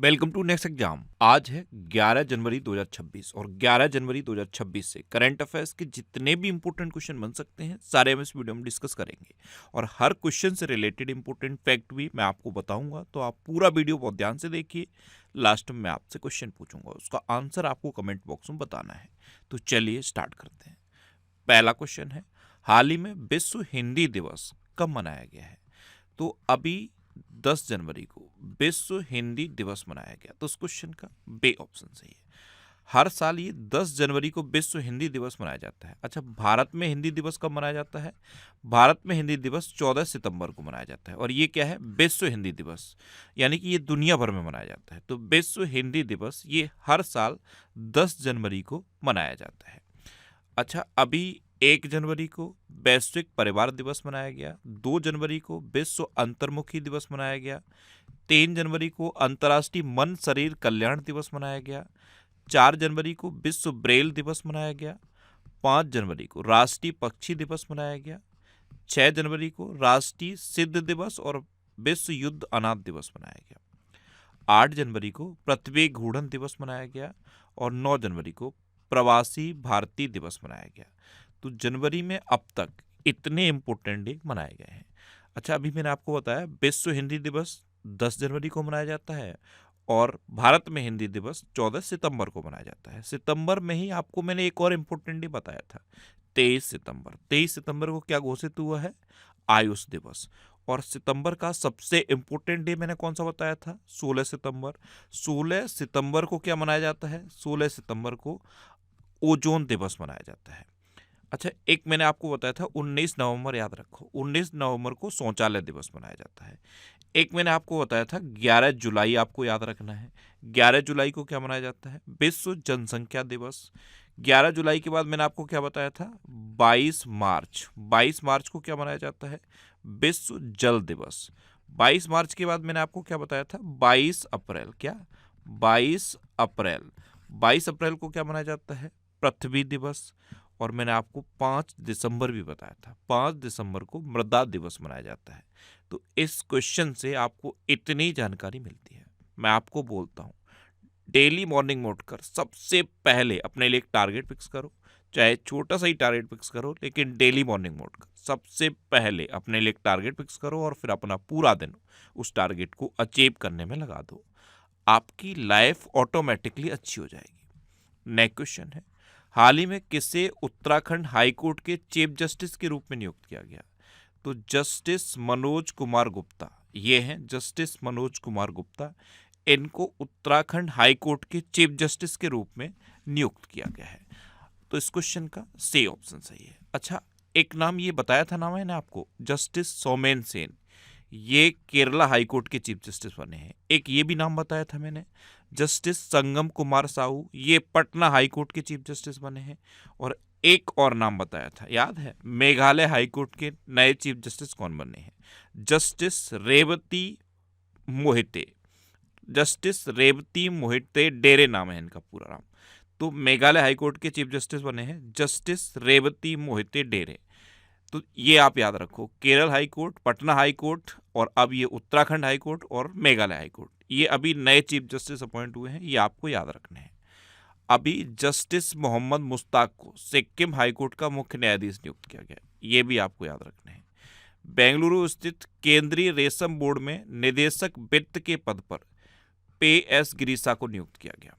Welcome to next exam. आज है 11 जनवरी 2026 और 11 जनवरी 2026 से करंट अफेयर्स के जितने भी इंपॉर्टेंट क्वेश्चन बन सकते हैं सारे हम इस वीडियो में डिस्कस करेंगे और हर क्वेश्चन से रिलेटेड इंपॉर्टेंट फैक्ट भी मैं आपको बताऊंगा। तो आप पूरा वीडियो बहुत ध्यान से देखिए। लास्ट में मैं आपसे क्वेश्चन पूछूंगा, उसका आंसर आपको कमेंट बॉक्स में बताना है। तो चलिए स्टार्ट करते हैं। पहला क्वेश्चन है, हाल ही में विश्व हिंदी दिवस कब मनाया गया है? तो अभी 10 जनवरी को विश्व हिंदी दिवस मनाया गया। तो उस क्वेश्चन का बे ऑप्शन सही है। हर साल ये 10 जनवरी को विश्व हिंदी दिवस मनाया जाता है। अच्छा, भारत में हिंदी दिवस कब मनाया जाता है? भारत में हिंदी दिवस 14 सितंबर को मनाया जाता है और ये क्या है? विश्व हिंदी दिवस, यानी कि ये दुनिया भर में मनाया जाता है। तो विश्व हिंदी दिवस ये हर साल 10 जनवरी को मनाया जाता है। अच्छा, अभी 1 जनवरी को वैश्विक परिवार दिवस मनाया गया, 2 जनवरी को विश्व अंतर्मुखी दिवस मनाया गया, 3 जनवरी को अंतर्राष्ट्रीय मन शरीर कल्याण दिवस मनाया गया, 4 जनवरी को विश्व ब्रेल दिवस मनाया गया, 5 जनवरी को राष्ट्रीय पक्षी दिवस मनाया गया, 6 जनवरी को राष्ट्रीय सिद्ध दिवस और विश्व युद्ध अनाथ दिवस मनाया गया, 8 जनवरी को पृथ्वी घूर्णन दिवस मनाया गया और 9 जनवरी को प्रवासी भारतीय दिवस मनाया गया। तो जनवरी में अब तक इतने इंपॉर्टेंट डे मनाए गए हैं। अच्छा, अभी मैंने आपको बताया विश्व हिंदी दिवस 10 जनवरी को मनाया जाता है और भारत में हिंदी दिवस 14 सितंबर को मनाया जाता है। सितंबर में ही आपको मैंने एक और इम्पोर्टेंट डे बताया था, 23 सितंबर। 23 सितंबर को क्या घोषित हुआ है? आयुष दिवस। और सितंबर का सबसे इम्पोर्टेंट डे मैंने कौन सा बताया था? 16 सितंबर। 16 सितंबर को क्या मनाया जाता है? 16 सितंबर को ओजोन दिवस मनाया जाता है। अच्छा, एक मैंने आपको बताया था 19 नवंबर, याद रखो 19 नवंबर को शौचालय दिवस मनाया जाता है। एक मैंने आपको बताया था 11 जुलाई, आपको याद रखना है। 11 जुलाई को क्या मनाया जाता है? विश्व जनसंख्या दिवस। 11 जुलाई के बाद मैंने आपको क्या बताया था? 22 मार्च। 22 मार्च को क्या मनाया जाता है? विश्व जल दिवस। 22 मार्च के बाद मैंने आपको क्या बताया था? 22 अप्रैल। क्या? 22 अप्रैल। 22 अप्रैल को क्या मनाया जाता है? पृथ्वी दिवस। और मैंने आपको 5 दिसंबर भी बताया था, 5 दिसंबर को मृदा दिवस मनाया जाता है। तो इस क्वेश्चन से आपको इतनी जानकारी मिलती है। मैं आपको बोलता हूँ, डेली मॉर्निंग में उठकर सबसे पहले अपने लिए एक टारगेट फिक्स करो, चाहे छोटा सा ही टारगेट फिक्स करो, लेकिन डेली मॉर्निंग में उठकर सबसे पहले अपने लिए एक टारगेट फिक्स करो और फिर अपना पूरा दिन उस टारगेट को अचीव करने में लगा दो। आपकी लाइफ ऑटोमेटिकली अच्छी हो जाएगी। नेक्स्ट क्वेश्चन है, हाल ही में किसे उत्तराखंड हाईकोर्ट के चीफ जस्टिस के रूप में नियुक्त किया गया? तो जस्टिस मनोज कुमार गुप्ता, ये हैं जस्टिस मनोज कुमार गुप्ता। इनको उत्तराखंड हाईकोर्ट के चीफ जस्टिस के रूप में नियुक्त किया गया है। तो इस क्वेश्चन का सी ऑप्शन सही है। अच्छा, एक नाम ये बताया था ना मैंने आपको, जस्टिस सौमेन सेन, ये केरला हाईकोर्ट के चीफ जस्टिस बने हैं। एक ये भी नाम बताया था मैंने, जस्टिस संगम कुमार साहू, ये पटना हाईकोर्ट के चीफ जस्टिस बने हैं। और एक और नाम बताया था, याद है? मेघालय हाईकोर्ट के नए चीफ जस्टिस कौन बने हैं? जस्टिस रेवती मोहिते। जस्टिस रेवती मोहिते डेरे नाम है इनका पूरा नाम। तो मेघालय हाईकोर्ट के चीफ जस्टिस बने हैं जस्टिस रेवती मोहिते डेरे। तो ये आप याद रखो, Kerala high court, Patna high court और अब ये उत्तराखंड हाई कोर्ट और मेघालय हाई कोर्ट, ये अभी नए चीफ जस्टिस अपॉइंट हुए हैं, ये आपको याद रखने हैं। अभी जस्टिस मोहम्मद मुश्ताक को सिक्किम हाई कोर्ट का मुख्य न्यायाधीश नियुक्त किया गया, ये भी आपको याद रखने हैं। बेंगलुरु स्थित केंद्रीय रेशम बोर्ड में निदेशक वित्त के पद पर पे एस गिरीशा को नियुक्त किया गया।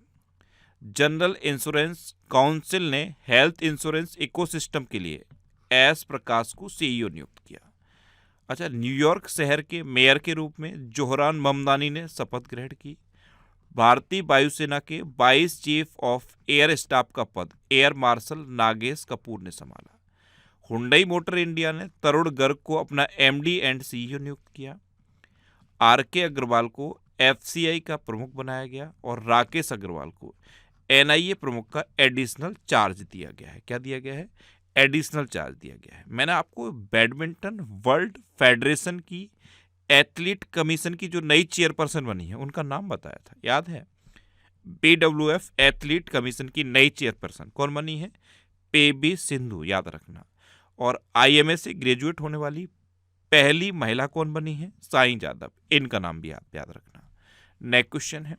जनरल इंश्योरेंस काउंसिल ने हेल्थ इंश्योरेंस इकोसिस्टम के लिए एस प्रकाश को सीईओ नियुक्त किया। अच्छा, न्यूयॉर्क शहर के मेयर के रूप में जोहरान ममदानी ने शपथ ग्रहण की। भारतीय वायुसेना के 22 चीफ ऑफ एयर स्टाफ का पद एयर मार्शल नागेश कपूर ने संभाला। हुंडई मोटर इंडिया ने तरुण गर्ग को अपना एमडी एंड सीईओ नियुक्त किया। आर के अग्रवाल को एफसीआई का प्रमुख बनाया गया और राकेश अग्रवाल को एनआईए प्रमुख का एडिशनल चार्ज दिया गया है। क्या दिया गया है? एडिशनल चार्ज दिया गया है। मैंने आपको बैडमिंटन वर्ल्ड फेडरेशन की एथलीट कमीशन की जो नई चेयरपर्सन बनी है उनका नाम बताया था, याद है? बीडब्ल्यूएफ एथलीट कमीशन की नई चेयरपर्सन कौन बनी है? पीवी सिंधु, याद रखना। और आईएमए से ग्रेजुएट होने वाली पहली महिला कौन बनी है? साई जादव, इनका नाम भी आप याद रखना। नेक्स्ट क्वेश्चन है,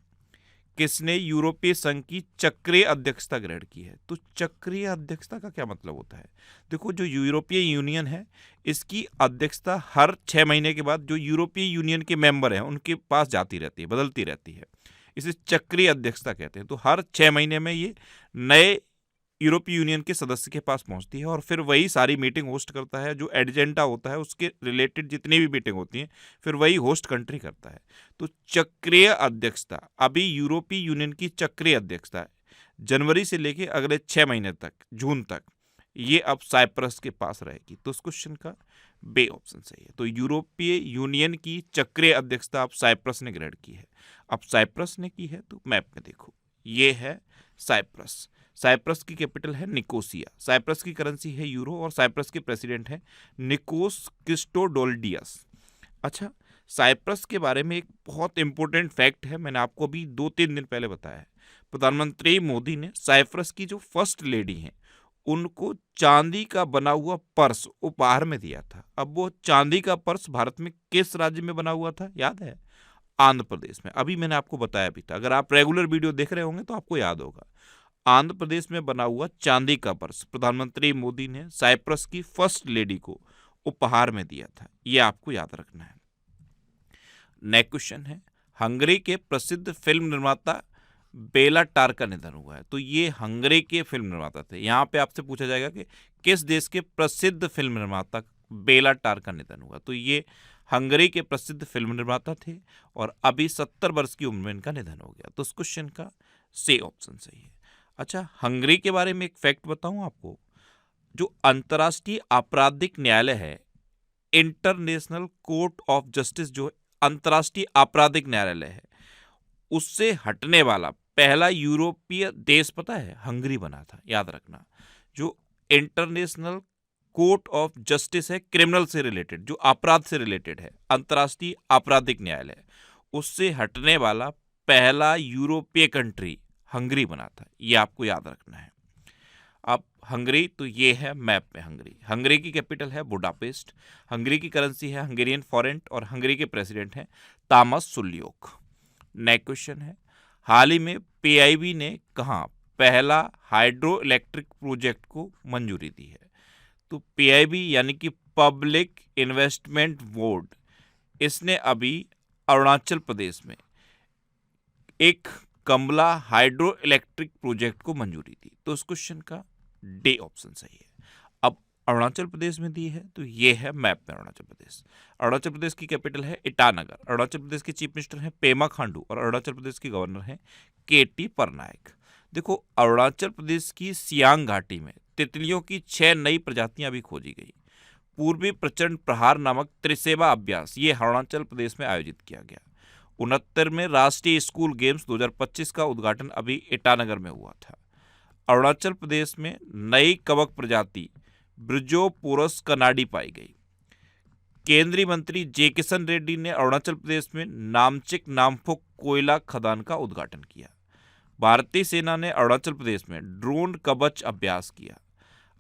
किसने यूरोपीय संघ की चक्रीय अध्यक्षता ग्रहण की है? तो चक्रीय अध्यक्षता का क्या मतलब होता है? देखो, जो यूरोपीय यूनियन है इसकी अध्यक्षता हर 6 महीने के बाद जो यूरोपीय यूनियन के मेंबर हैं उनके पास जाती रहती है, बदलती रहती है। इसे चक्रीय अध्यक्षता कहते हैं। तो हर 6 महीने में ये नए यूरोपीय यूनियन के सदस्य के पास पहुंचती है और फिर वही सारी मीटिंग होस्ट करता है। जो एजेंडा होता है उसके रिलेटेड जितनी भी मीटिंग होती हैं फिर वही होस्ट कंट्री करता है। तो चक्रीय अध्यक्षता, अभी यूरोपीय यूनियन की चक्रीय अध्यक्षता है जनवरी से लेके अगले 6 महीने तक, जून तक, ये अब साइप्रस के पास रहेगी। तो इस क्वेश्चन का बे ऑप्शन सही है। तो यूरोपीय यूनियन की चक्रीय अध्यक्षता अब साइप्रस ने ग्रहण की है। अब साइप्रस ने की है तो मैप में देखो, ये है साइप्रस। साइप्रस की कैपिटल है निकोसिया। साइप्रस की करेंसी है यूरो और साइप्रस के प्रेसिडेंट हैं निकोस क्रिस्टोडोल्डियस। अच्छा, साइप्रस के बारे में एक बहुत इंपॉर्टेंट फैक्ट है, मैंने आपको अभी 2-3 दिन पहले बताया है। प्रधानमंत्री मोदी ने साइप्रस की जो फर्स्ट लेडी हैं उनको चांदी का बना हुआ पर्स उपहार में दिया था। अब वो चांदी का पर्स भारत में किस राज्य में बना हुआ था, याद है? आंध्र प्रदेश में। अभी मैंने आपको बताया भी था, अगर आप रेगुलर वीडियो देख रहे होंगे तो आपको याद होगा। आंध्र प्रदेश में बना हुआ चांदी का पर्स प्रधानमंत्री मोदी ने साइप्रस की फर्स्ट लेडी को उपहार में दिया था। यह आपको याद रखना है। नेक्स्ट क्वेश्चन है, हंगरी के प्रसिद्ध फिल्म निर्माता बेला टार का निधन हुआ है। तो ये हंगरी के फिल्म निर्माता थे। यहाँ पे आपसे पूछा जाएगा कि किस देश के प्रसिद्ध फिल्म निर्माता बेला टार का निधन हुआ। तो ये हंगरी के प्रसिद्ध फिल्म निर्माता थे और अभी 70 वर्ष की उम्र में इनका निधन हो गया। तो इस क्वेश्चन का सी ऑप्शन सही है। अच्छा, हंगरी के बारे में एक फैक्ट बताऊं आपको। जो अंतर्राष्ट्रीय आपराधिक न्यायालय है, इंटरनेशनल कोर्ट ऑफ जस्टिस, जो अंतर्राष्ट्रीय आपराधिक न्यायालय है, उससे हटने वाला पहला यूरोपीय देश पता है, हंगरी बना था। याद रखना, जो इंटरनेशनल कोर्ट ऑफ जस्टिस है क्रिमिनल से रिलेटेड, जो अपराध से रिलेटेड है, अंतर्राष्ट्रीय आपराधिक न्यायालय, उससे हटने वाला पहला यूरोपीय कंट्री हंगरी बना था। ये आपको याद रखना है। अब हंगरी, तो ये है मैप में हंगरी। हंगरी की कैपिटल है बुडापेस्ट। हंगरी की करेंसी है हंगेरियन फॉरेंट और हंगरी के प्रेसिडेंट हैं तामस सुल्योक। नेक्स्ट क्वेश्चन है, हाल ही में पीआईबी ने कहाँ पहला हाइड्रो इलेक्ट्रिक प्रोजेक्ट को मंजूरी दी है? तो पीआईबी यानी कि पब्लिक इन्वेस्टमेंट बोर्ड, इसने अभी अरुणाचल प्रदेश में एक कमला हाइड्रो इलेक्ट्रिक प्रोजेक्ट को मंजूरी दी। तो इस क्वेश्चन का डी ऑप्शन सही है। अब अरुणाचल प्रदेश में दी है तो ये है मैप में अरुणाचल प्रदेश। अरुणाचल प्रदेश की कैपिटल है ईटानगर। अरुणाचल प्रदेश के चीफ मिनिस्टर हैं पेमा खांडू और अरुणाचल प्रदेश के गवर्नर हैं केटी परनायक। देखो, अरुणाचल प्रदेश की सियांग घाटी में तितलियों की 6 नई प्रजातियां भी खोजी गई। पूर्वी प्रचंड प्रहार नामक त्रिसेवा अभ्यास ये अरुणाचल प्रदेश में आयोजित किया गया। 69वें राष्ट्रीय स्कूल गेम्स 2025 का उद्घाटन अभी ईटानगर में हुआ था। अरुणाचल प्रदेश में नई कवक प्रजाति ब्रिजोपोरस कनाडी पाई गई। केंद्रीय मंत्री जे किशन रेड्डी ने अरुणाचल प्रदेश में नामचिक नामफुक कोयला खदान का उद्घाटन किया। भारतीय सेना ने अरुणाचल प्रदेश में ड्रोन कवच अभ्यास किया।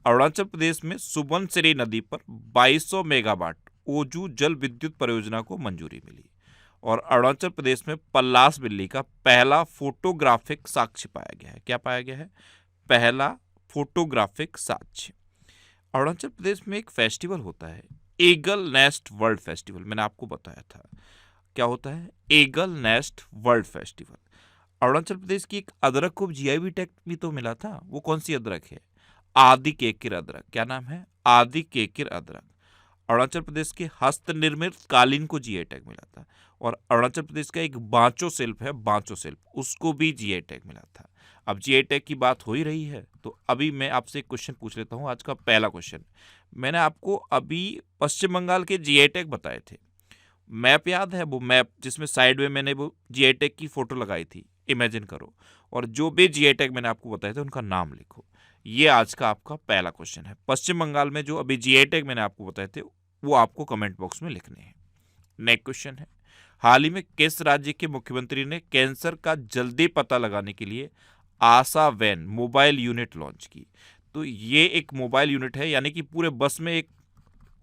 अरुणाचल प्रदेश में सुबनसिरी नदी पर 2200 मेगावाट ओजू जल विद्युत परियोजना को मंजूरी मिली और अरुणाचल प्रदेश में पल्लास बिल्ली का पहला फोटोग्राफिक साक्ष्य पाया गया है। क्या पाया गया है? पहला फोटोग्राफिक साक्ष्य। अरुणाचल प्रदेश में एक फेस्टिवल होता है, ईगल नेस्ट वर्ल्ड फेस्टिवल। मैंने आपको बताया था क्या होता है, Eagle Nest World Festival. Arunachal Pradesh की एक अदरक को जीआई टैग भी तो मिला था। वो कौन सी अदरक है? आदि केकिर अदरक। क्या नाम है? आदि केकिर अदरक। अरुणाचल प्रदेश के हस्त निर्मित कालीन को जीआई टैग मिला था और अरुणाचल प्रदेश का एक बांचो शिल्प है, बांचो शिल्प, उसको भी जीआई टैग मिला था। अब जीआई टैग की बात हो ही रही है तो अभी मैं आपसे एक क्वेश्चन पूछ लेता हूँ। आज का पहला क्वेश्चन, मैंने आपको अभी पश्चिम बंगाल के जीआई टैग बताए थे। मैप याद है? वो मैप जिसमें साइड में मैंने वो जीआई टैग की फोटो लगाई थी, इमेजिन करो, और जो भी जीआई टैग मैंने आपको बताए थे उनका नाम लिखो। ये आज का आपका पहला क्वेश्चन है। पश्चिम बंगाल में जो अभी जीआई टैग मैंने आपको बताए थे वो आपको कमेंट बॉक्स में लिखने हैं। नेक्स्ट क्वेश्चन है, हाल ही में किस राज्य के मुख्यमंत्री ने कैंसर का जल्दी पता लगाने के लिए आशा वैन मोबाइल यूनिट लॉन्च की? तो ये एक मोबाइल यूनिट है, यानी कि पूरे बस में एक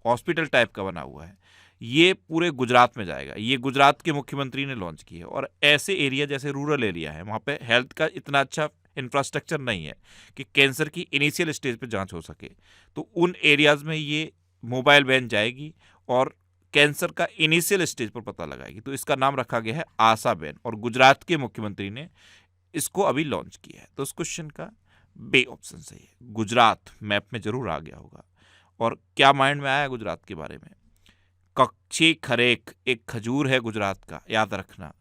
हॉस्पिटल टाइप का बना हुआ है। ये पूरे गुजरात में जाएगा। ये गुजरात के मुख्यमंत्री ने लॉन्च की है। और ऐसे एरिया जैसे रूरल एरिया है, वहाँ पे हेल्थ का इतना अच्छा इंफ्रास्ट्रक्चर नहीं है कि कैंसर की इनिशियल स्टेज पे जांच हो सके, तो उन एरियाज में ये मोबाइल वैन जाएगी और कैंसर का इनिशियल स्टेज पर पता लगाएगी। तो इसका नाम रखा गया है आशा वैन, और गुजरात के मुख्यमंत्री ने इसको अभी लॉन्च किया है। तो उस क्वेश्चन का बे ऑप्शन सही है। गुजरात मैप में जरूर आ गया होगा। और क्या माइंड में आया गुजरात के बारे में? कच्ची खरेक एक खजूर है गुजरात का, याद रखना।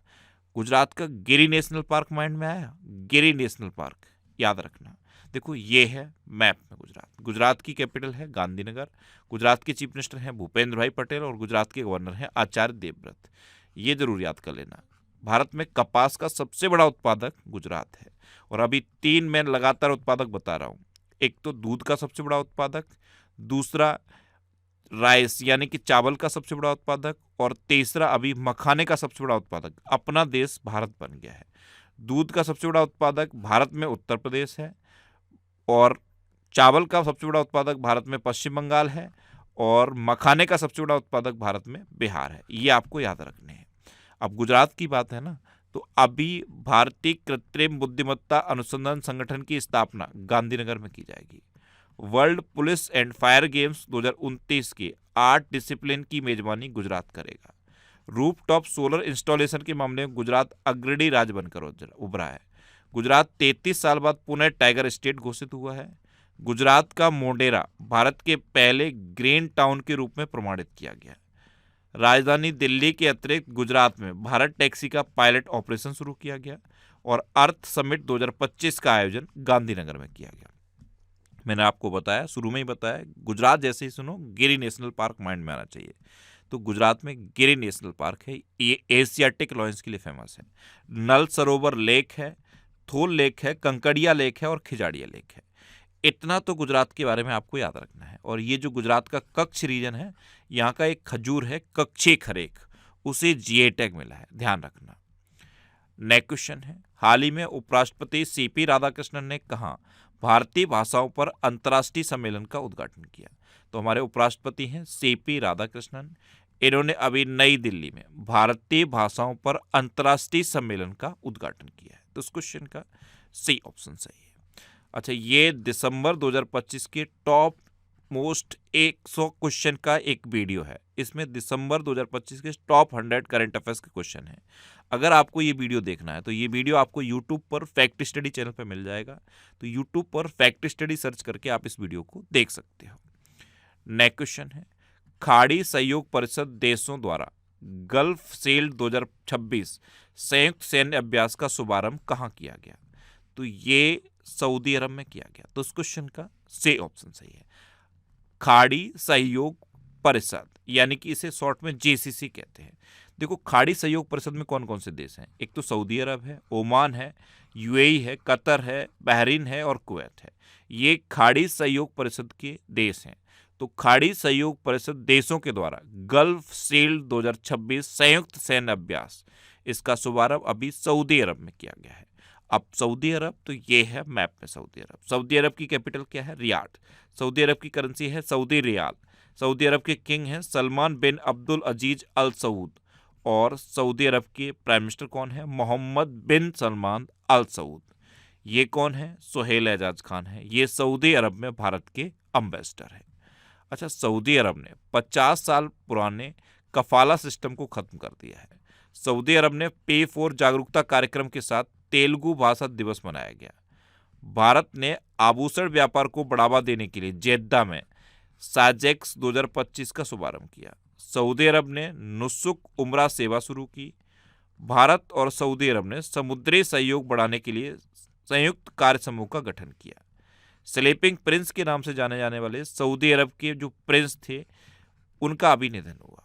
गुजरात का गिरी नेशनल पार्क माइंड में आया? गिरी नेशनल पार्क याद रखना। देखो ये है मैप में गुजरात। गुजरात की कैपिटल है गांधीनगर। गुजरात के चीफ मिनिस्टर हैं भूपेंद्र भाई पटेल और गुजरात के गवर्नर हैं आचार्य देवव्रत। ये जरूर याद कर लेना। भारत में कपास का सबसे बड़ा उत्पादक गुजरात है। और अभी 3 मैं लगातार उत्पादक बता रहा हूँ। एक तो दूध का सबसे बड़ा उत्पादक, दूसरा राइस यानी कि चावल का सबसे बड़ा उत्पादक, और तीसरा अभी मखाने का सबसे बड़ा उत्पादक। अपना देश भारत बन गया है। दूध का सबसे बड़ा उत्पादक भारत में उत्तर प्रदेश है, और चावल का सबसे बड़ा उत्पादक भारत में पश्चिम बंगाल है, और मखाने का सबसे बड़ा उत्पादक भारत में बिहार है। ये आपको याद रखने हैं। अब गुजरात की बात है ना, तो अभी भारतीय कृत्रिम बुद्धिमत्ता अनुसंधान संगठन की स्थापना गांधीनगर में की जाएगी। World police and fire games 2029 के 8 डिसिप्लिन की मेजबानी गुजरात करेगा। रूफटॉप सोलर इंस्टॉलेशन के मामले में गुजरात अग्रणी राज्य बनकर उभरा है। गुजरात 33 साल बाद पुनः टाइगर स्टेट घोषित हुआ है। गुजरात का मोढेरा भारत के पहले ग्रीन टाउन के रूप में प्रमाणित किया गया। राजधानी दिल्ली के अतिरिक्त गुजरात में भारत टैक्सी का पायलट ऑपरेशन शुरू किया गया। और अर्थ समिट 2025 का आयोजन गांधीनगर में किया गया। मैंने आपको बताया, शुरू में ही बताया, गुजरात जैसे ही सुनो गिरी नेशनल पार्क माइंड में आना चाहिए। तो गुजरात में गिरी नेशनल पार्क है। ये एशियाटिक लॉयंस के लिए फेमस है। नल सरोवर लेक है, थोल लेक है, कंकड़िया लेक है और खिजाड़िया लेक है। इतना तो गुजरात के बारे में आपको याद रखना है। और ये जो गुजरात का कच्छ रीजन है, यहाँ का एक खजूर है कच्ची खरेक, उसे जीआई टैग मिला है, ध्यान रखना। नेक्स्ट क्वेश्चन है, हाल ही में उपराष्ट्रपति सीपी राधाकृष्णन ने कहा भारतीय भाषाओं पर अंतर्राष्ट्रीय सम्मेलन का उद्घाटन किया? तो हमारे उपराष्ट्रपति हैं सीपी राधाकृष्णन। इन्होंने अभी नई दिल्ली में भारतीय भाषाओं पर अंतर्राष्ट्रीय सम्मेलन का उद्घाटन किया है। तो उस क्वेश्चन का सी ऑप्शन सही है। अच्छा, ये दिसंबर 2025 के टॉप मोस्ट 100 क्वेश्चन का एक वीडियो है। इसमें दिसंबर 2025 के टॉप 100 करंट अफेयर्स के क्वेश्चन हैं। अगर आपको ये वीडियो देखना है तो ये वीडियो आपको यूट्यूब पर फैक्ट स्टडी चैनल पर मिल जाएगा। तो यूट्यूब पर फैक्ट स्टडी सर्च करके आप इस वीडियो को देख सकते हो। नेक्स्ट क्वेश्चन है, खाड़ी सहयोग परिषद देशों द्वारा गल्फ सील्ड 2026 संयुक्त सैन्य अभ्यास का शुभारंभ कहाँ किया गया? तो ये सऊदी अरब में किया गया। तो उस क्वेश्चन का सी ऑप्शन सही है। खाड़ी सहयोग परिषद यानी कि इसे शॉर्ट में जीसीसी कहते हैं। देखो, खाड़ी सहयोग परिषद में कौन कौन से देश हैं? एक तो सऊदी अरब है, ओमान है, यूएई है, कतर है, बहरीन है और कुवैत है। ये खाड़ी सहयोग परिषद के देश हैं। तो खाड़ी सहयोग परिषद देशों के द्वारा गल्फ सील्ड 2026 संयुक्त सैन्य अभ्यास, इसका शुभारंभ अभी सऊदी अरब में किया गया है। अब सऊदी अरब, तो ये है मैप में सऊदी अरब। सऊदी अरब की कैपिटल क्या है? रियाद। सऊदी अरब की करेंसी है सऊदी रियाल। सऊदी अरब के किंग हैं सलमान बिन अब्दुल अजीज अल सऊद। और सऊदी अरब के प्राइम मिनिस्टर कौन है? मोहम्मद बिन सलमान अल सऊद। ये कौन है? सुहेल एजाज खान है। ये सऊदी अरब में भारत के अम्बेसडर है। अच्छा, सऊदी अरब ने 50 साल पुराने कफाला सिस्टम को खत्म कर दिया है। सऊदी अरब ने पे फॉर जागरूकता कार्यक्रम के साथ तेलुगु भाषा दिवस मनाया गया। भारत ने आभूषण व्यापार को बढ़ावा देने के लिए जेद्दा में साजेक्स 2025 का शुभारंभ किया। सऊदी अरब ने नुसुक उम्रा सेवा शुरू की। भारत और सऊदी अरब ने समुद्री सहयोग बढ़ाने के लिए संयुक्त कार्य समूह का गठन किया। स्लीपिंग प्रिंस के नाम से जाने जाने वाले सऊदी अरब के जो प्रिंस थे, उनका अभी निधन हुआ।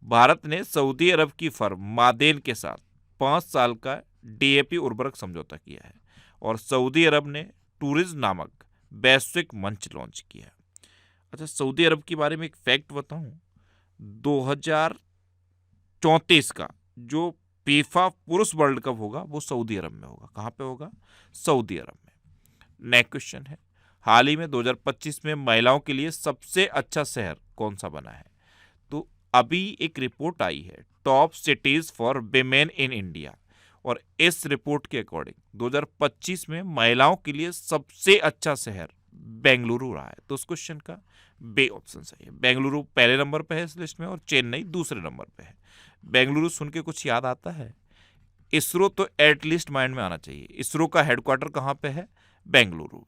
भारत ने सऊदी अरब की फर्म मादेन के साथ 5 साल का डीएपी उर्वरक समझौता किया है। और सऊदी अरब ने टूरिज्म नामक वैश्विक मंच लॉन्च किया। अच्छा, सऊदी अरब के बारे में एक फैक्ट बताऊं, 2034 का जो फीफा पुरुष वर्ल्ड कप होगा वो सऊदी अरब में होगा। कहाँ पे होगा? सऊदी अरब में। नेक्स्ट क्वेश्चन है, हाल ही में 2025 में महिलाओं के लिए सबसे अच्छा शहर कौन सा बना है? तो अभी एक रिपोर्ट आई है top cities for women in India, और इस रिपोर्ट के अकॉर्डिंग 2025 में महिलाओं के लिए सबसे अच्छा शहर बेंगलुरु रहा है। तो उस क्वेश्चन का बे ऑप्शन सही है। बेंगलुरु पहले नंबर पे है इस लिस्ट में और चेन्नई दूसरे नंबर पे है। बेंगलुरु सुन के कुछ याद आता है? इसरो तो एटलीस्ट माइंड में आना चाहिए। इसरो का हेडक्वार्टर कहाँ पे है? बेंगलुरु में।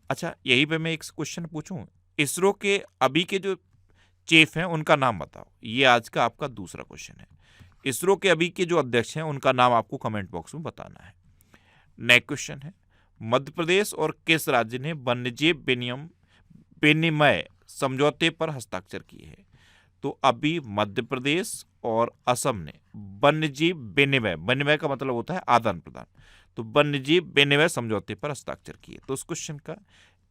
अच्छा, यही पे मैं एक क्वेश्चन पूछूं, इसरो के अभी के जो चीफ हैं उनका नाम बताओ। ये आज का आपका दूसरा क्वेश्चन है। इसरो के अभी के जो अध्यक्ष हैं उनका नाम आपको कमेंट बॉक्स में बताना है। नेक्स्ट क्वेश्चन है, मध्य प्रदेश और किस राज्य ने वन्यजीव विनिमय समझौते पर हस्ताक्षर किए हैं? तो अभी मध्य प्रदेश और असम ने वन्यजीव विनिमय का मतलब होता है आदान प्रदान, तो वन्यजीव विनिमय समझौते पर हस्ताक्षर किए। तो उस क्वेश्चन का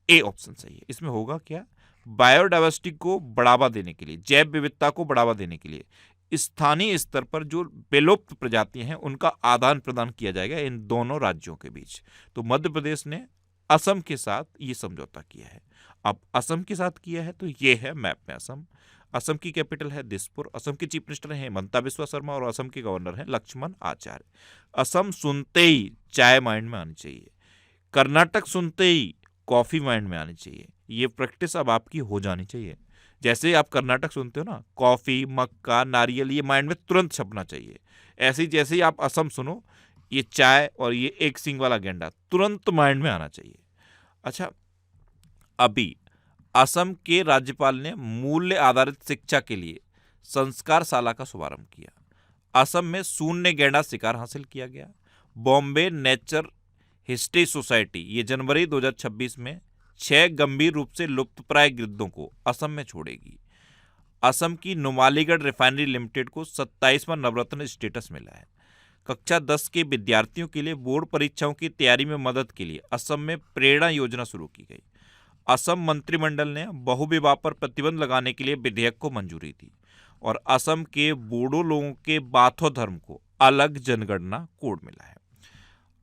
ए ऑप्शन सही है। इसमें होगा क्या? बायोडाइवर्सिटी को बढ़ावा देने के लिए, जैव विविधता को बढ़ावा देने के लिए स्थानीय स्तर पर जो विलुप्त प्रजातियां हैं उनका आदान प्रदान किया जाएगा इन दोनों राज्यों के बीच। तो मध्य प्रदेश ने असम के साथ ये समझौता किया है। अब असम के साथ किया है तो ये है मैप में असम। असम की कैपिटल है दिसपुर। असम के चीफ मिनिस्टर हैं हेमंता बिस्वा शर्मा और असम के गवर्नर हैं लक्ष्मण आचार्य। असम सुनते ही चाय माइंड में आनी चाहिए। कर्नाटक सुनते ही कॉफी माइंड में आनी चाहिए। ये प्रैक्टिस अब आपकी हो जानी चाहिए। जैसे आप कर्नाटक सुनते हो ना, कॉफी, मक्का, नारियल, ये माइंड में तुरंत छपना चाहिए। ऐसे ही जैसे ही आप असम सुनो, ये चाय और ये एक सींग वाला गेंडा तुरंत माइंड में आना चाहिए। अच्छा, अभी असम के राज्यपाल ने मूल्य आधारित शिक्षा के लिए संस्कार शाला का शुभारंभ किया। असम में शून्य गैंडा शिकार हासिल किया गया। बॉम्बे नेचर हिस्ट्री सोसाइटी ये जनवरी 2026 में 6 गंभीर रूप से लुप्तप्राय गिद्धों को असम में छोड़ेगी। असम की नुमालीगढ़ रिफाइनरी लिमिटेड को 27वां नवरत्न स्टेटस मिला है। कक्षा 10 के विद्यार्थियों के लिए बोर्ड परीक्षाओं की तैयारी में मदद के लिए असम में प्रेरणा योजना शुरू की गई। असम मंत्रिमंडल ने बहुविवाह पर प्रतिबंध लगाने के लिए विधेयक को मंजूरी दी और असम के बोडो लोगों के बाथो धर्म को अलग जनगणना कोड मिला है।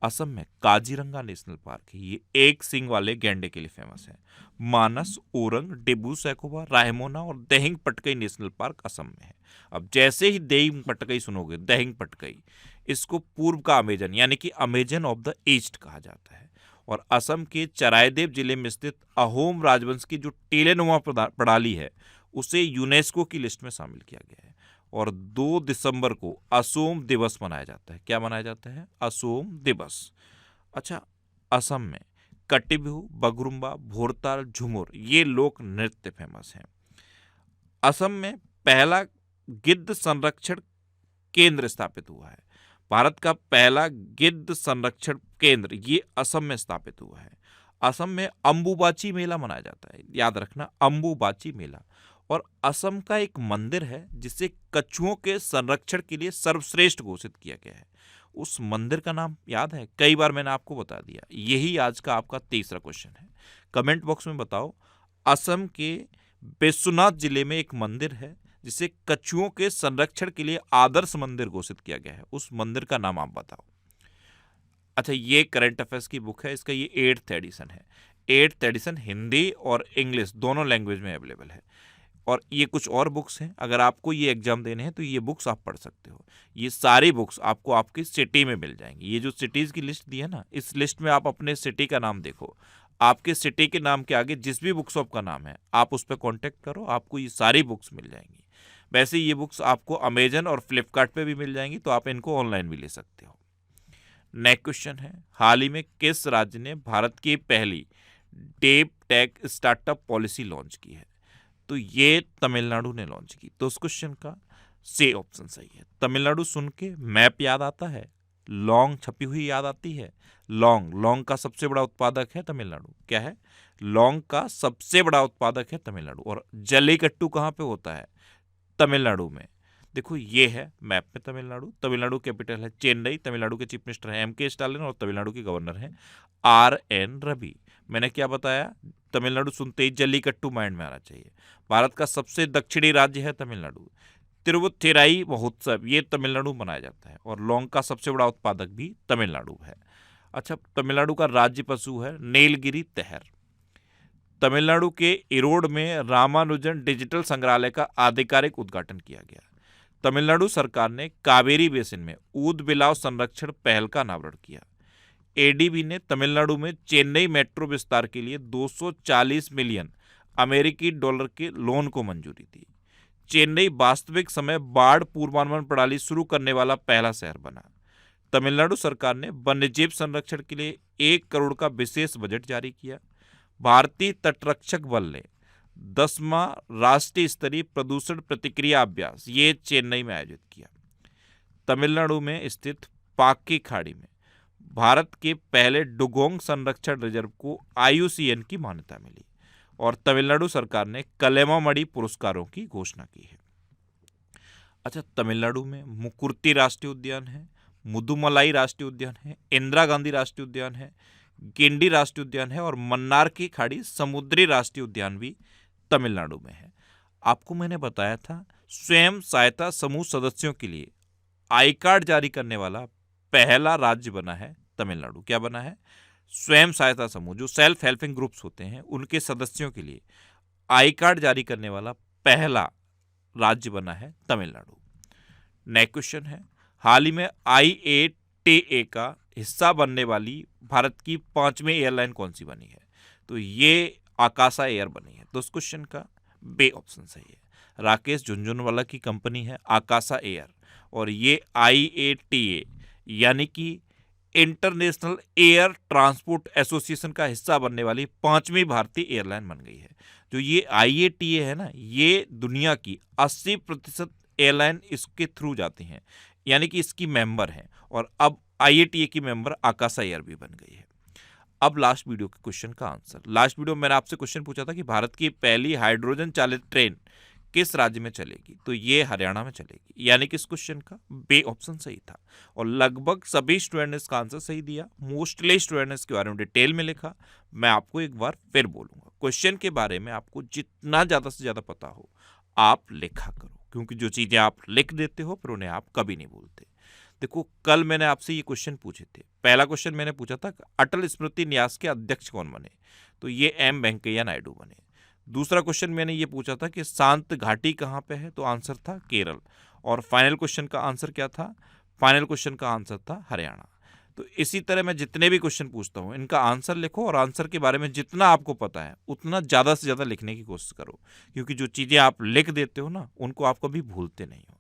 असम में काजीरंगा नेशनल पार्क है, ये एक सींग वाले गैंडे के लिए फेमस है। मानस, ओरंग, डिब्रू सैखोवा, रायमोना और दहिंग पटकई नेशनल पार्क असम में है। अब जैसे ही दहिंग पटकई सुनोगे, दहिंग पटकई, इसको पूर्व का अमेजन यानी कि अमेजन ऑफ द ईस्ट कहा जाता है। और असम के चरायदेव जिले में स्थित अहोम राजवंश की जो टीलेनुमा प्रणाली है उसे यूनेस्को की लिस्ट में शामिल किया गया है। और 2 दिसंबर को असोम दिवस मनाया जाता है। क्या मनाया जाता है? असोम दिवस। अच्छा, असम में कटिबिहु, बगरुम्बा, भोरताल, झुमुर ये लोक नृत्य फेमस हैं। असम में पहला गिद्ध संरक्षण केंद्र स्थापित हुआ है। भारत का पहला गिद्ध संरक्षण केंद्र ये असम में स्थापित हुआ है। असम में अंबुबाची मेला मनाया जाता है, याद रखना, अंबुबाची मेला। और असम का एक मंदिर है जिसे कछुओं के संरक्षण के लिए सर्वश्रेष्ठ घोषित किया गया है। उस मंदिर का नाम याद है? कई बार मैंने आपको बता दिया। यही आज का आपका तीसरा क्वेश्चन है। कमेंट बॉक्स में बताओ, असम के बिस्वनाथ जिले में एक मंदिर है जिसे कछुओं के संरक्षण के लिए आदर्श मंदिर घोषित किया गया है। उस मंदिर का नाम आप बताओ। अच्छा, ये करंट अफेयर्स की बुक है, इसका ये 8th एडिशन है। 8th एडिशन हिंदी और इंग्लिश दोनों लैंग्वेज में अवेलेबल है। और ये कुछ और बुक्स हैं, अगर आपको ये एग्जाम देने हैं तो ये बुक्स आप पढ़ सकते हो। ये सारी बुक्स आपको आपकी सिटी में मिल जाएंगी। ये जो सिटीज़ की लिस्ट दी है ना, इस लिस्ट में आप अपने सिटी का नाम देखो। आपके सिटी के नाम के आगे जिस भी बुक शॉप का नाम है आप उस पर कॉन्टैक्ट करो, आपको ये सारी बुक्स मिल जाएंगी। वैसे ये बुक्स आपको अमेजन और फ्लिपकार्ट पे भी मिल जाएंगी, तो आप इनको ऑनलाइन भी ले सकते हो। नेक्स्ट क्वेश्चन है, हाल ही में किस राज्य ने भारत की पहली deep tech startup policy launch की है? तो ये तमिलनाडु ने लॉन्च की। तो उस क्वेश्चन का सी ऑप्शन सही है। तमिलनाडु सुन के मैप याद आता है, लौंग छपी हुई याद आती है। लौंग का सबसे बड़ा उत्पादक है तमिलनाडु। क्या है? लौंग का सबसे बड़ा उत्पादक है तमिलनाडु। और जल्लीकट्टू कहाँ पे होता है? तमिलनाडु में। देखो, ये है मैप में तमिलनाडु। तमिलनाडु कैपिटल है चेन्नई। तमिलनाडु के चीफ मिनिस्टर हैं M.K. स्टालिन और तमिलनाडु के गवर्नर हैं R.N. रवि। मैंने क्या बताया? तमिलनाडु सुनते ही जल्लीकट्टू माइंड में आना चाहिए। भारत का सबसे दक्षिणी राज्य है तमिलनाडु। तिरुवथिराई महोत्सव ये तमिलनाडु मनाया जाता है। और लौंग का सबसे बड़ा उत्पादक भी तमिलनाडु है। अच्छा, तमिलनाडु का राज्य पशु है नीलगिरी तहर। तमिलनाडु के इरोड में रामानुजन डिजिटल संग्रहालय का आधिकारिक उद्घाटन किया गया। तमिलनाडु सरकार ने कावेरी बेसिन में ऊद बिलाव संरक्षण पहल का अनावरण किया। एडीबी ने तमिलनाडु में चेन्नई मेट्रो विस्तार के लिए 240 मिलियन अमेरिकी डॉलर के लोन को मंजूरी दी। चेन्नई वास्तविक समय बाढ़ पूर्वानुमान प्रणाली शुरू करने वाला पहला शहर बना। तमिलनाडु सरकार ने वन्यजीव संरक्षण के लिए 1 करोड़ का विशेष बजट जारी किया। भारतीय तटरक्षक बल ने 10वां राष्ट्रीय स्तरीय प्रदूषण प्रतिक्रिया अभ्यास ये चेन्नई में आयोजित किया। तमिलनाडु में स्थित पाक खाड़ी में भारत के पहले डुगोंग संरक्षण रिजर्व को IUCN की मान्यता मिली और तमिलनाडु सरकार ने कलेमामणि पुरस्कारों की घोषणा की है। अच्छा, तमिलनाडु में मुकुर्ती राष्ट्रीय उद्यान है, मुदुमलाई राष्ट्रीय उद्यान है, इंदिरा गांधी राष्ट्रीय उद्यान है, गिंडी राष्ट्रीय उद्यान है और मन्नार की खाड़ी समुद्री राष्ट्रीय उद्यान भी तमिलनाडु में है। आपको मैंने बताया था स्वयं सहायता समूह सदस्यों के लिए आई कार्ड जारी करने वाला पहला राज्य बना है तमिलनाडु। क्या बना है? स्वयं सहायता समूह, जो सेल्फ हेल्पिंग ग्रुप्स होते हैं, उनके सदस्यों के लिए आई कार्ड जारी करने वाला पहला राज्य बना है तमिलनाडु। नेक्स्ट क्वेश्चन है, हाल ही में IATA का हिस्सा बनने वाली भारत की 5वीं एयरलाइन कौन सी बनी है? तो ये आकाशा एयर बनी है। तो उस क्वेश्चन का बे ऑप्शन सही है। राकेश झुनझुनवाला की कंपनी है आकाशा एयर और ये IATA यानी कि इंटरनेशनल एयर ट्रांसपोर्ट एसोसिएशन का हिस्सा बनने वाली 5वीं भारतीय एयरलाइन बन गई है। जो ये IATA है ना, ये दुनिया की 80% एयरलाइन इसके थ्रू जाती हैं, यानी कि इसकी मेंबर हैं और अब IATA की मेंबर आकाशा एयर भी बन गई है। अब लास्ट वीडियो के क्वेश्चन का आंसर। लास्ट वीडियो में मैंने आपसे क्वेश्चन पूछा था कि भारत की पहली हाइड्रोजन चालित ट्रेन किस राज्य में चलेगी? तो ये हरियाणा में चलेगी, यानी कि इस क्वेश्चन का बे ऑप्शन सही था और लगभग सभी स्टूडेंट ने इसका आंसर सही दिया। मोस्टली स्टूडेंट ने इसके बारे में डिटेल में लिखा। मैं आपको एक बार फिर बोलूंगा, क्वेश्चन के बारे में आपको जितना ज़्यादा से ज़्यादा पता हो आप लिखा करो, क्योंकि जो चीज़ें आप लिख देते हो फिर उन्हें आप कभी नहीं भूलते। देखो, कल मैंने आपसे ये क्वेश्चन पूछे थे। पहला क्वेश्चन मैंने पूछा था अटल स्मृति न्यास के अध्यक्ष कौन बने? तो ये M वेंकैया नायडू बने। दूसरा क्वेश्चन मैंने ये पूछा था कि शांत घाटी कहाँ पे है? तो आंसर था केरल। और फाइनल क्वेश्चन का आंसर क्या था? फाइनल क्वेश्चन का आंसर था हरियाणा। तो इसी तरह मैं जितने भी क्वेश्चन पूछता हूँ इनका आंसर लिखो और आंसर के बारे में जितना आपको पता है उतना ज़्यादा से ज़्यादा लिखने की कोशिश करो, क्योंकि जो चीज़ें आप लिख देते हो ना उनको आप कभी भूलते नहीं हो।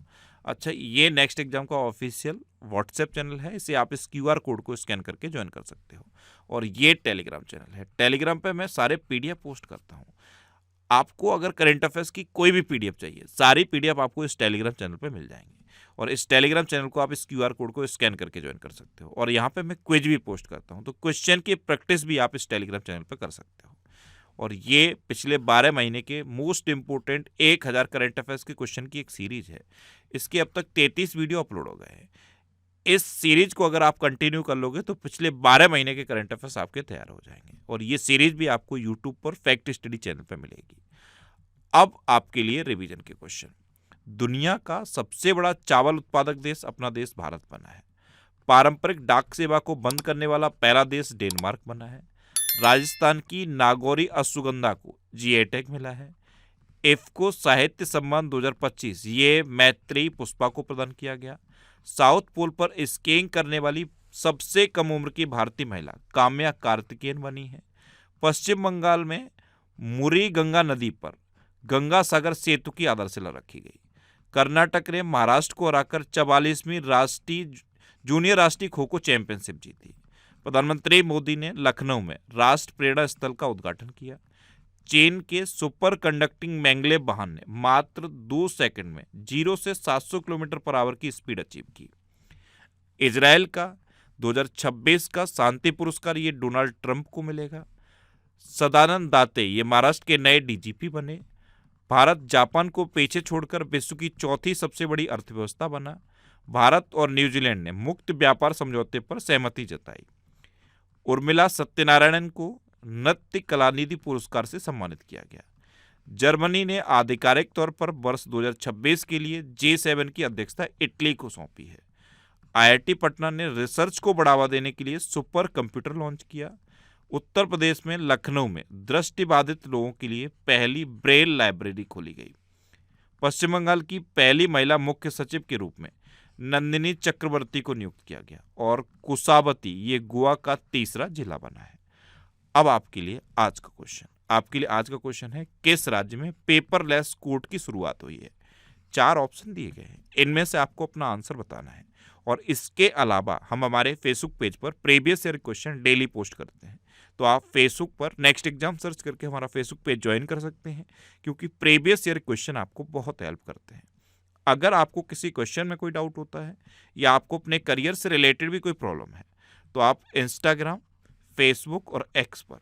अच्छा, ये नेक्स्ट एग्जाम का ऑफिशियल व्हाट्सएप चैनल है, इसे आप इस QR कोड को स्कैन करके ज्वाइन कर सकते हो। और ये टेलीग्राम चैनल है, टेलीग्राम पे मैं सारे PDF पोस्ट करता हूँ। आपको अगर करंट अफेयर्स की कोई भी PDF चाहिए, सारी PDF आपको इस टेलीग्राम चैनल पे मिल जाएंगी और इस टेलीग्राम चैनल को आप इस QR कोड को स्कैन करके ज्वाइन कर सकते हो। और यहाँ पे मैं क्विज भी पोस्ट करता हूँ, तो क्वेश्चन की प्रैक्टिस भी आप इस टेलीग्राम चैनल पे कर सकते हो। और ये पिछले 12 महीने के मोस्ट इंपोर्टेंट 1000 करंट अफेयर्स के क्वेश्चन की एक सीरीज है। इसके अब तक 33 वीडियो अपलोड हो गए हैं। इस सीरीज को अगर आप कंटिन्यू कर लोगे तो पिछले 12 महीने के करंट अफेयर्स आपके तैयार हो जाएंगे और ये सीरीज भी आपको यूट्यूब पर फैक्ट स्टडी चैनल पर मिलेगी। अब आपके लिए रिवीजन के क्वेश्चन। दुनिया का सबसे बड़ा चावल उत्पादक देश अपना देश भारत बना है। पारंपरिक डाक सेवा को बंद करने वाला पहला देश डेनमार्क बना है। राजस्थान की नागौरी अश्वगंधा को GI टैग मिला है। इफ्को साहित्य सम्मान 2025 ये मैत्रेयी पुष्पा को प्रदान किया गया। साउथ पोल पर स्कीइंग करने वाली सबसे कम उम्र की भारतीय महिला काम्या कार्तिकेयन बनी है। पश्चिम बंगाल में मुरी गंगा नदी पर गंगा सागर सेतु की आधारशिला रखी गई। कर्नाटक ने महाराष्ट्र को हराकर 44वीं जूनियर राष्ट्रीय खो खो चैंपियनशिप जीती। प्रधानमंत्री मोदी ने लखनऊ में राष्ट्र प्रेरणा स्थल का उद्घाटन किया। चीन के सुपर कंडक्टिंग मैंगलेव वाहन ने मात्र 2 सेकंड में 0 से 700 किलोमीटर पर आवर की स्पीड अचीव की। इजराइल का 2026 का शांति पुरस्कार ये डोनाल्ड ट्रंप को मिलेगा। सदानंद दाते ये महाराष्ट्र के नए DGP बने। भारत जापान को पीछे छोड़कर विश्व की चौथी सबसे बड़ी अर्थव्यवस्था बना। भारत और न्यूजीलैंड ने मुक्त व्यापार समझौते पर सहमति जताई। उर्मिला सत्यनारायणन को नृत्य कलानिधि पुरस्कार से सम्मानित किया गया। जर्मनी ने आधिकारिक तौर पर वर्ष 2026 के लिए G7 की अध्यक्षता इटली को सौंपी है। IIT पटना ने रिसर्च को बढ़ावा देने के लिए सुपर कंप्यूटर लॉन्च किया। उत्तर प्रदेश में लखनऊ में दृष्टिबाधित लोगों के लिए पहली ब्रेल लाइब्रेरी खोली गई। पश्चिम बंगाल की पहली महिला मुख्य सचिव के रूप में नंदिनी चक्रवर्ती को नियुक्त किया गया और कुसावती ये गोवा का तीसरा जिला बना है। अब आपके लिए आज का क्वेश्चन है, किस राज्य में पेपरलेस कोर्ट की शुरुआत हुई है? 4 ऑप्शन दिए गए हैं, इनमें से आपको अपना आंसर बताना है। और इसके अलावा हम हमारे फेसबुक पेज पर previous year question daily post करते हैं, तो आप फेसबुक पर नेक्स्ट एग्जाम सर्च करके हमारा फेसबुक पेज ज्वाइन कर सकते हैं, क्योंकि प्रीवियस ईयर क्वेश्चन आपको बहुत हेल्प करते हैं। अगर आपको किसी क्वेश्चन में कोई डाउट होता है या आपको अपने करियर से रिलेटेड भी कोई प्रॉब्लम है, तो आप इंस्टाग्राम, फेसबुक और एक्स पर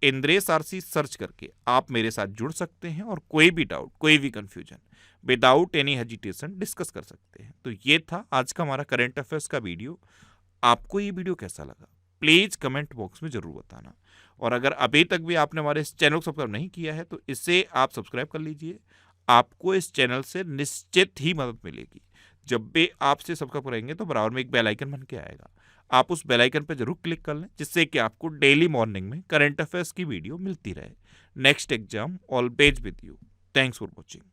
इंद्रेश आरसी सर्च करके आप मेरे साथ जुड़ सकते हैं और कोई भी डाउट, कोई भी confusion without any hesitation discuss कर सकते हैं। तो ये था आज का हमारा करंट अफेयर्स का वीडियो। आपको ये वीडियो कैसा लगा प्लीज कमेंट बॉक्स में जरूर बताना। और अगर अभी तक भी आपने हमारे इस चैनल को सब्सक्राइब नहीं किया है तो इसे आप सब्सक्राइब कर लीजिए। आपको इस चैनल से निश्चित ही मदद मिलेगी। जब भी आपसे सब्सक्राइब करेंगे तो बराबर में एक बेल आइकन बन के आएगा, आप उस बेल आइकन पर जरूर क्लिक कर लें, जिससे कि आपको डेली मॉर्निंग में करंट अफेयर्स की वीडियो मिलती रहे। Next exam always with you. Thanks for watching.